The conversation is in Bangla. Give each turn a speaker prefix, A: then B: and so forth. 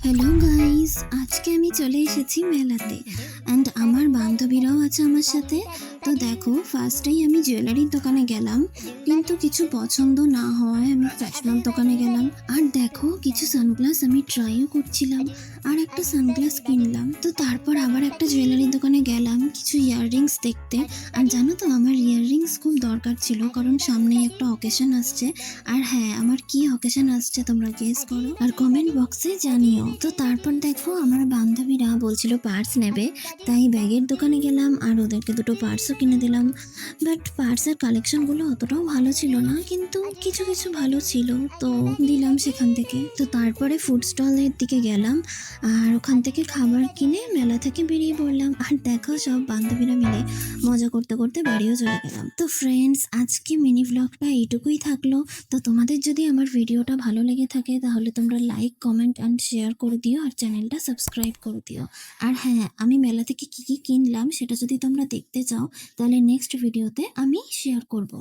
A: হ্যালো গাইস, আজকে আমি চলে এসেছি মেলাতে অ্যান্ড আমার বান্ধবীরাও আছে আমার সাথে। তো দেখো, ফার্স্টেই আমি জুয়েলারির দোকানে গেলাম, কিন্তু কিছু পছন্দ না হওয়ায় আমি ফ্যাশনাল দোকানে গেলাম। আর দেখো, কিছু সানগ্লাস আমি ট্রাইও করছিলাম আর একটা সানগ্লাস কিনলাম। তো তারপর আবার একটা জুয়েলারির দোকানে গেলাম কিছু ইয়াররিংস দেখতে। আর জানো তো, আমার ইয়াররিংস খুব দরকার ছিল, কারণ সামনেই একটা অকেশন আসছে। আর হ্যাঁ, আমার কি অকেশন আসছে তোমরা গেস করো আর কমেন্ট বক্সে জানিও। তো তারপর দেখো, আমার বান্ধবীরা বলছিল পার্স নেবে, তাই ব্যাগের দোকানে গেলাম আর ওদেরকে দুটো পার্সও কিনে দিলাম। বাট পার্সের কালেকশনগুলো অতটাও ভালো ছিল না, কিন্তু কিছু কিছু ভালো ছিল, তো দিলাম সেখান থেকে। তো তারপরে ফুড স্টলের দিকে গেলাম আর ওখান থেকে খাবার কিনে মেলা থেকে বেরিয়ে পড়লাম। আর দেখো, সব বান্ধবীরা মিলে মজা করতে করতে বাড়িও চলে গেলাম। তো ফ্রেন্ডস, আজকে মিনি ব্লগটা এইটুকুই থাকলো। তো তোমাদের যদি আমার ভিডিওটা ভালো লেগে থাকে তাহলে তোমরা লাইক, কমেন্ট অ্যান্ড শেয়ার করে দিও আর চ্যানেলটা সাবস্ক্রাইব করে দিও। আর হ্যাঁ, আমি মেলা থেকে কি কি কিনলাম সেটা যদি তোমরা দেখতে চাও তাহলে নেক্সট ভিডিওতে আমি শেয়ার করব।